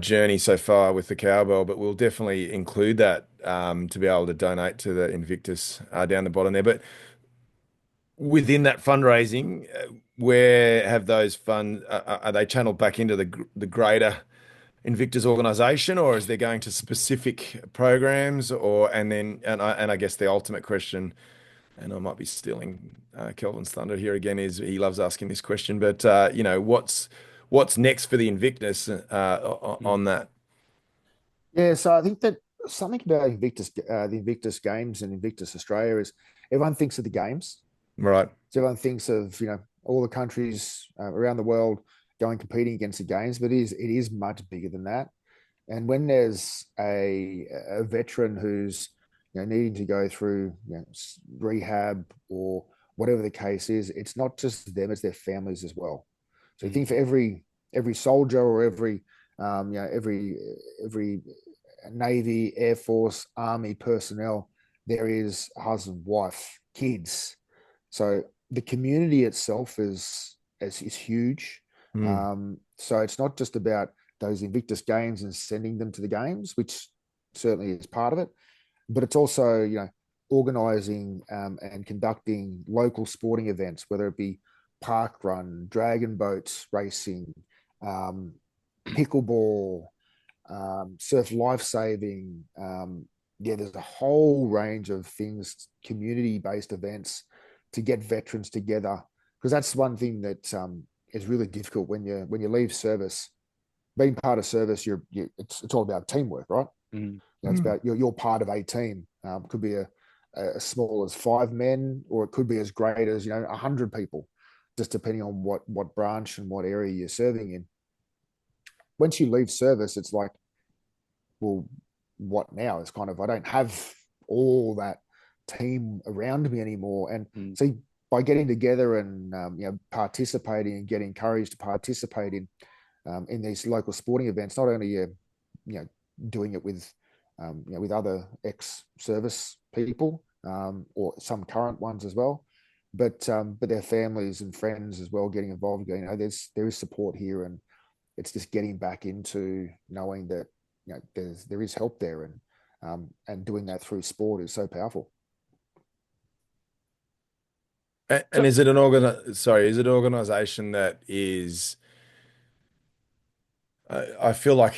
journey so far with the cowbell, but we'll definitely include that to be able to donate to the Invictus down the bottom there. But within that fundraising, where have those funds, are they channeled back into the greater Invictus organization, or is there going to specific programs, and I guess the ultimate question, and I might be stealing Kelvin's thunder here again, is he loves asking this question, but what's next for the Invictus Mm, on that? Yeah, so I think that something about the Invictus Games and Invictus Australia is everyone thinks of the games. Right. So everyone thinks of all the countries around the world going competing against the games, but it is much bigger than that. And when there's a veteran who's needing to go through rehab or whatever the case is, it's not just them; it's their families as well. So you mm, think for every soldier or every Navy, Air Force, Army personnel, there is husband, wife, kids. So the community itself is huge. Mm. So it's not just about those Invictus Games and sending them to the games, which certainly is part of it, but it's also organising and conducting local sporting events, whether it be park run, dragon boats racing, um, pickleball, surf life saving. Yeah, there's a whole range of things, community based events to get veterans together, because that's one thing that is really difficult when you leave service. Being part of service, it's all about teamwork, right? mm, It's Mm. about you're part of a team. Could be as small as 5 men, or it could be as great as 100 people, just depending on what branch and what area you're serving in. Once you leave service, it's like, well, what now? It's kind of, I don't have all that team around me anymore. And mm. see, by getting together and participating and getting encouraged to participate in these local sporting events, not only you know doing it with other ex-service people, or some current ones as well, but their families and friends as well getting involved. Going, there is support here, and it's just getting back into knowing that there is help there, and doing that through sport is so powerful. And So, is it is it an organization that is, I feel like,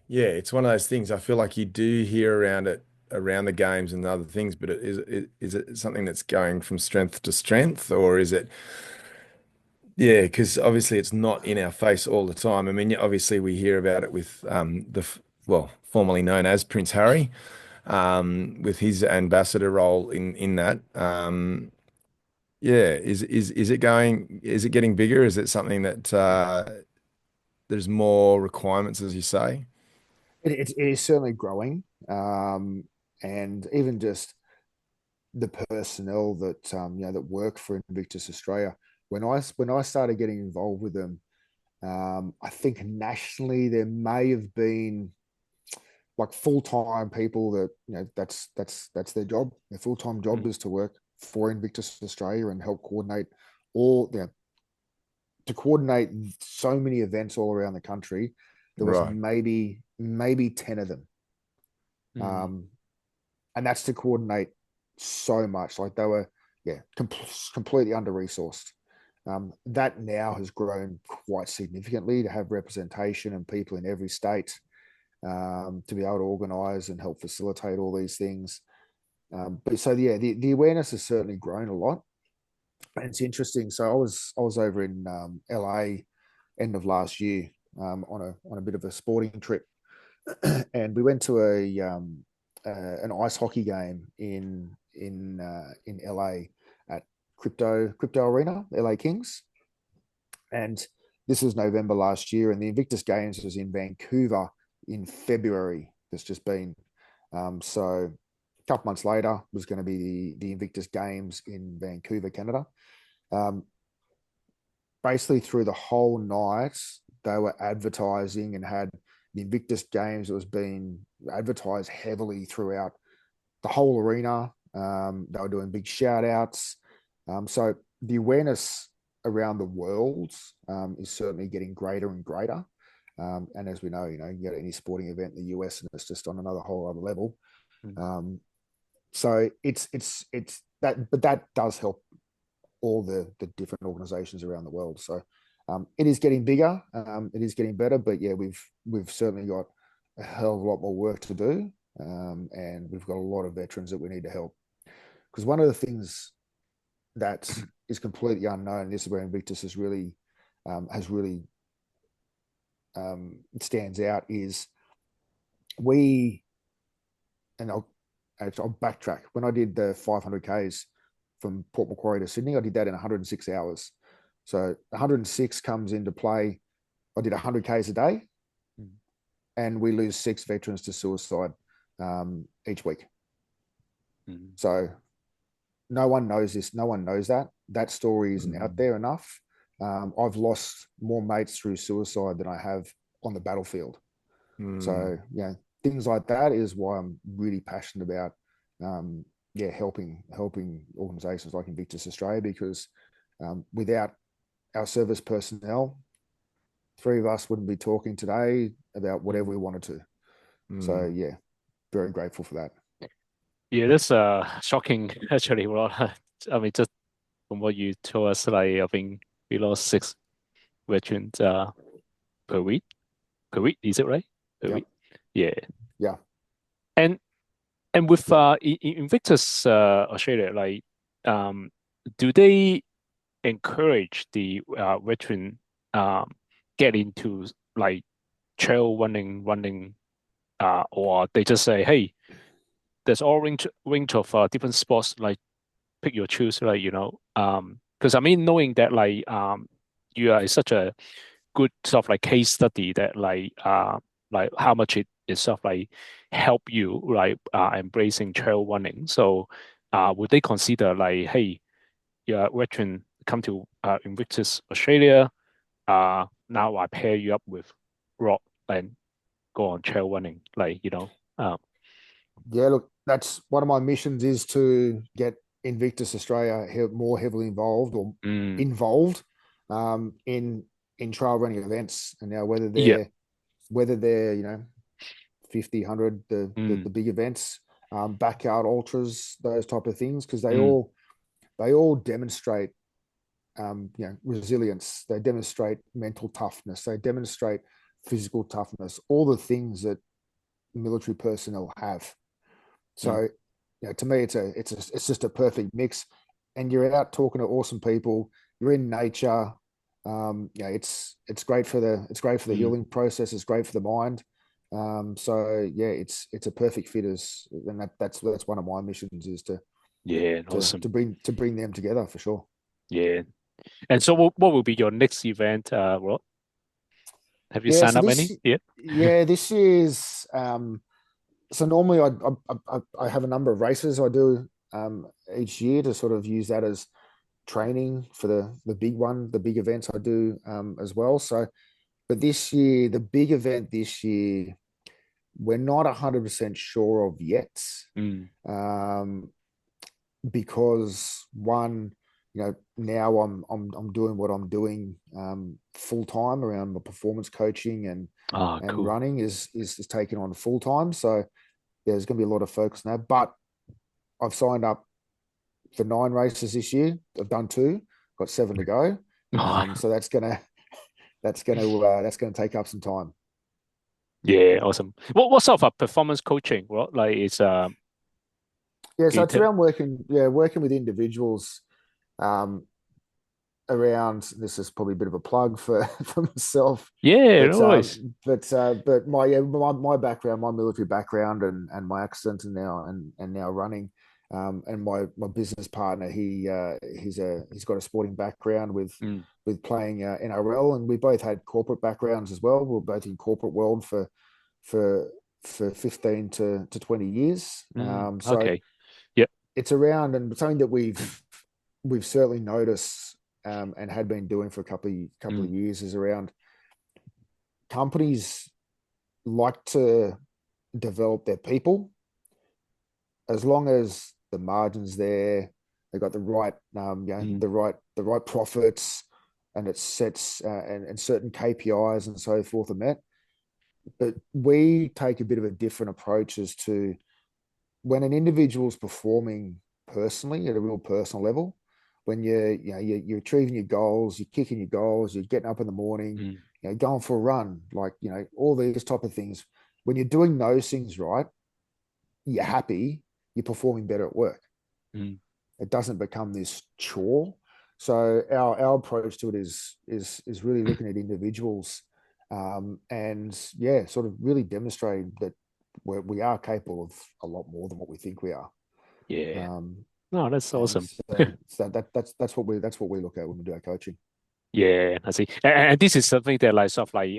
yeah, it's one of those things. I feel like you do hear around it around the games and other things, but is it something that's going from strength to strength, or is it? Yeah, because obviously it's not in our face all the time. I mean, obviously we hear about it with well, formerly known as Prince Harry, with his ambassador role in that. Yeah, is it getting bigger? Is it something that there's more requirements, as you say? It is certainly growing, and even just the personnel that that work for Invictus Australia. When I started getting involved with them, I think nationally there may have been like full-time people that that's their job. Their full-time job Mm. is to work for Invictus Australia and help coordinate all to coordinate so many events all around the country. There was Right. maybe 10 of them. Mm. Um, and that's to coordinate so much. Like they were, completely under resourced. That now has grown quite significantly to have representation and people in every state, to be able to organise and help facilitate all these things. But so yeah, the awareness has certainly grown a lot, and it's interesting. So I was over in LA end of last year, on a bit of a sporting trip, and we went to an ice hockey game in LA at Crypto Arena, LA Kings, and this was November last year, and the Invictus Games was in Vancouver in February. That's just been, so a couple months later was going to be the Invictus Games in Vancouver, Canada. Um, Basically through the whole night, they were advertising and had the Invictus Games that was being advertised heavily throughout the whole arena. They were doing big shout outs. So the awareness around the world, is certainly getting greater and greater. And as we know, you get any sporting event in the US and it's just on another whole other level. Mm. So it's that, but that does help all the different organizations around the world. So it is getting bigger, it is getting better, but yeah, we've certainly got a hell of a lot more work to do, and we've got a lot of veterans that we need to help. Because one of the things that is completely unknown, and this is where Invictus has really stands out, is we and I'll backtrack. When I did the 500 Ks from Port Macquarie to Sydney, I did that in 106 hours. So 106 comes into play. I did 100 Ks a day, and we lose 6 veterans to suicide each week. Mm. So no one knows this. No one knows that. That story isn't out there enough. I've lost more mates through suicide than I have on the battlefield. So things like that is why I'm really passionate about, helping organisations like Invictus Australia, because without our service personnel, 3 of us wouldn't be talking today about whatever we wanted to. So yeah, very grateful for that. Yeah, that's shocking actually, Rod. I mean, just from what you told us, like I think we lost 6 veterans per week. Per week, is it right? Per Yep. week. Yeah. Yeah. And with Invictus Australia, like do they encourage the veteran get into like trail running, or they just say, hey, there's all range of different sports, like pick your choose, like because I mean, knowing that you are such a good sort of like case study that like how much it is sort of like help you like embracing trail running. So would they consider like, hey, you're a veteran, come to Invictus Australia, now I pair you up with Rod and go on trail running, Yeah, look, that's one of my missions, is to get Invictus Australia more heavily involved, or mm, involved, in trail running events. And now yeah, whether they're 50, 100, the mm, big events, backyard ultras, those type of things, because mm, they all demonstrate resilience. They demonstrate mental toughness. They demonstrate physical toughness. All the things that military personnel have. So, to me, it's just a perfect mix. And you're out talking to awesome people. You're in nature. It's great for the Mm. healing process. It's great for the mind. So yeah, it's a perfect fit as, and that's one of my missions is Yeah, awesome. to bring them together for sure. Yeah. And so what will be your next event, Rod? Have you Yeah, signed so up any? Yeah. this year's so normally I have a number of races I do each year to sort of use that as training for the big one, the big events I do as well. So, but this year, the big event this year, we're not 100% sure of yet, Mm. um, because one, now I'm doing what I'm doing full time around the performance coaching Ah, and cool. running is taking on full time. So yeah, there's going to be a lot of focus on that. But I've signed up for 9 races this year. I've done two, got 7 to go. So that's gonna take up some time. Yeah, awesome. What sort of a performance coaching, Rod? Like it's Yeah, can so you it's tell? around working with individuals um, around. This is probably a bit of a plug for for myself, Yeah, but no worries. my background, my military background, and my accident and now running, and my business partner, he's got a sporting background Mm. with playing NRL, and we both had corporate backgrounds as well. We are both in corporate world for for 15 to 20 years. Mm. So Okay. Yep. it's around, and something that we've certainly noticed and had been doing for a couple of Mm. years is around companies like to develop their people as long as the margins there, they've got the right Mm. the right profits, and it sets and certain KPIs and so forth are met. But we take a bit of a different approach as to when an individual's performing personally at a real personal level, when you're achieving your goals, you're kicking your goals, you're getting up in the morning, Mm. going for a run, like all these type of things. When you're doing those things right, you're happy, you're performing better at work. Mm. It doesn't become this chore. So our approach to it is really looking at individuals, and yeah, sort of really demonstrating that we are capable of a lot more than what we think we are. Yeah. Um, No, that's and awesome. so that's what we look at when we do our coaching. Yeah, I see. And this is something that like sort of like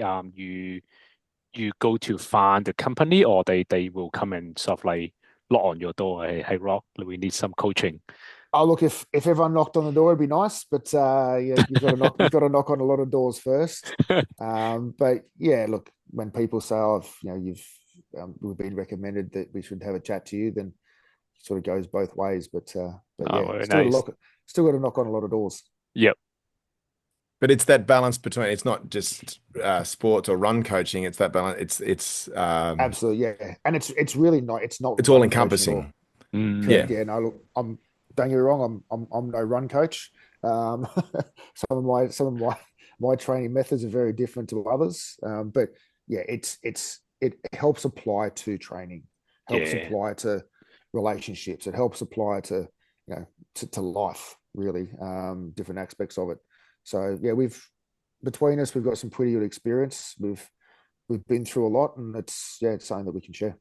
you go to find the company or they will come and sort of like knock on your door. Hey, Rock, we need some coaching. Oh, look, if everyone knocked on the door, it'd be nice, but yeah, you've got to knock on a lot of doors first. But yeah, look, when people say, "Oh, we've been recommended that we should have a chat to you," then it sort of goes both ways. But Oh, yeah, very nice. still got to knock on a lot of doors. Yep. But it's that balance between it's not just sports or run coaching. It's that balance. Absolutely, yeah, and it's really not. It's not It's all run coaching at all. encompassing. Mm. Correct. Yeah. Yeah. No, look, don't get me wrong. I'm no run coach. Um, some of my training methods are very different to others. But yeah, it helps apply to training, helps Yeah. apply to relationships. It helps apply to to life really, different aspects of it. So yeah, between us, we've got some pretty good experience. We've been through a lot, and it's something that we can share.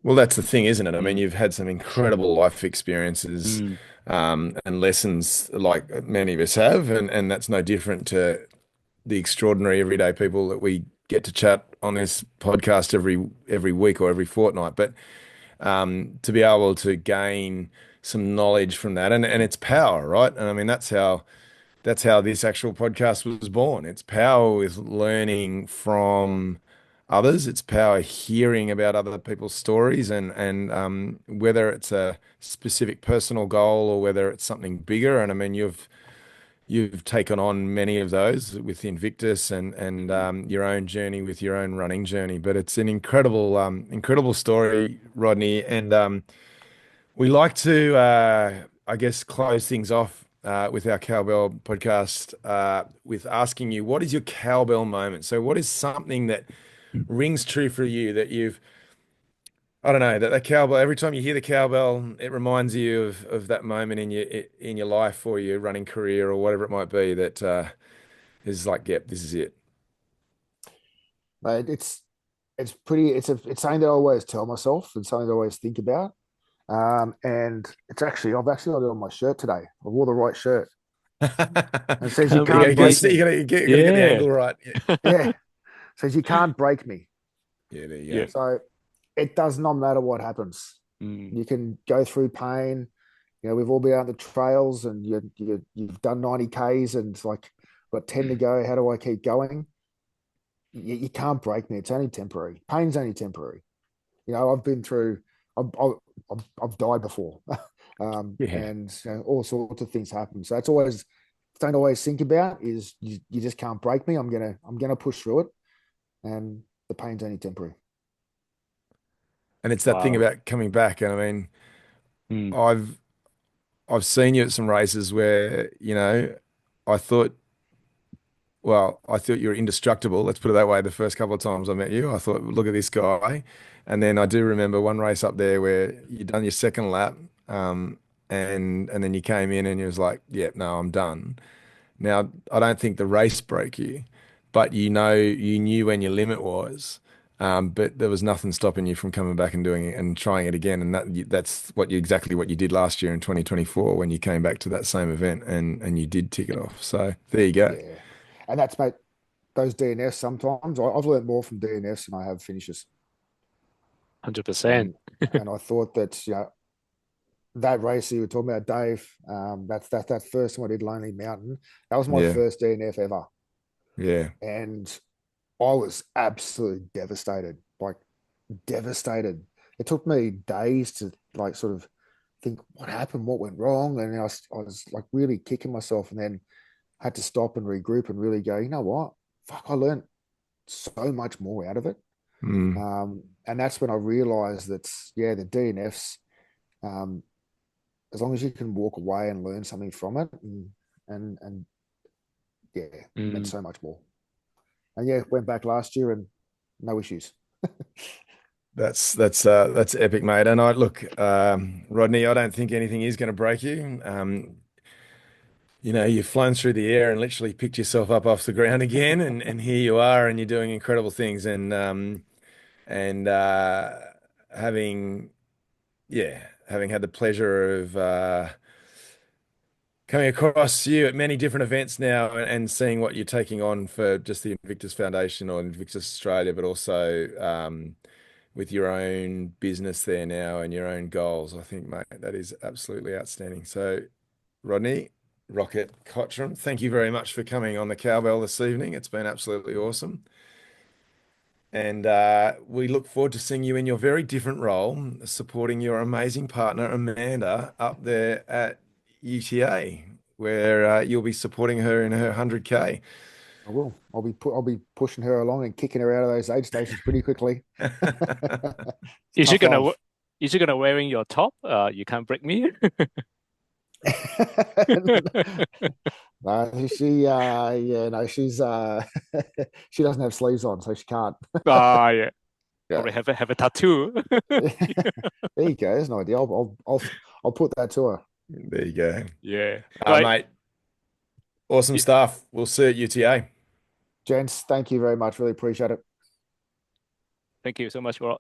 Well, that's the thing, isn't it? I mean, Mm. you've had some incredible life experiences Mm. and lessons like many of us have, and that's no different to the extraordinary everyday people that we get to chat on this podcast every week or every fortnight. But to be able to gain some knowledge from that, and it's power, right? And I mean, that's how this actual podcast was born. It's power with learning from others. It's power hearing about other people's stories and whether it's a specific personal goal or whether it's something bigger. And I mean, you've taken on many of those with Invictus and your own journey with your own running journey. But it's an incredible story, Rodney. And we like to, I guess, close things off with our cowbell podcast with asking you, what is your cowbell moment? So, what is something that rings true for you that you've I don't know that cowbell. Every time you hear the cowbell, it reminds you of that moment in your life or your running career or whatever it might be. That is like, yep, this is it. But it's pretty. It's something that I always tell myself and something that I always think about. And I've actually got it on my shirt today. I wore the right shirt. And it says you can't break me. You gotta get the Yeah, angle right. Yeah, Yeah. It says you can't break me. yeah, there you yeah. go. So it does not matter what happens. Mm. You can go through pain. We've all been out on the trails and you've done 90 Ks and it's like, got 10 to go. How do I keep going? You can't break me. It's only temporary. Pain's only temporary. I've been through, I've died before, Yeah. and all sorts of things happen. So that's always don't always think about is you just can't break me. I'm gonna push through it, and the pain's only temporary. And it's that thing Wow. about coming back. And I mean, Mm. I've I've seen you at some races where, I thought, well, I thought you were indestructible. Let's put it that way. The first couple of times I met you, I thought, look at this guy. And then I do remember one race up there where you done your second lap, and then you came in and you was like, yeah, no, I'm done. Now, I don't think the race broke you, but you knew when your limit was. But there was nothing stopping you from coming back and doing it and trying it again. And that's exactly what you did last year in 2024 when you came back to that same event and you did tick it off. So there you go. Yeah, and that's mate. Those DNFs sometimes I've learned more from DNFs than I have finishes. 100%. And I thought that that race you were talking about, Dave. That first one I did, Lonely Mountain. That was my Yeah. first DNF ever, Yeah. and I was absolutely devastated. Like devastated. It took me days to like sort of think what happened, what went wrong, and I was like really kicking myself, and then had to stop and regroup and really go. You know what? Fuck! I learned so much more out of it. Mm. And that's when I realized that yeah, the DNFs. As long as you can walk away and learn something from it, and yeah, meant Mm. so much more. And yeah, went back last year and no issues. That's epic, mate. And I look, Rodney, I don't think anything is going to break you. You've flown through the air and literally picked yourself up off the ground again, and here you are, and you're doing incredible things. And having having had the pleasure of coming across you at many different events now and seeing what you're taking on for just the Invictus Foundation or Invictus Australia, but also with your own business there now and your own goals. I think, mate, that is absolutely outstanding. So, Rodney, Rocket Cotram, thank you very much for coming on the Cowbell this evening. It's been absolutely awesome. And we look forward to seeing you in your very different role, supporting your amazing partner, Amanda, up there at UTA, where you'll be supporting her in her 100K. I will. I'll be pushing her along and kicking her out of those aid stations pretty quickly. Is she Tough gonna life. is she gonna wearing your top? You can't break me. Yeah, no, she doesn't have sleeves on, so she can't. Ah, yeah. Yeah. Probably have a tattoo. There you go. That's an idea. I'll put that to her. There you go. Yeah. Right. Mate, awesome Y- stuff. We'll see you at UTA. Gents, thank you very much. Really appreciate it. Thank you so much, Rob.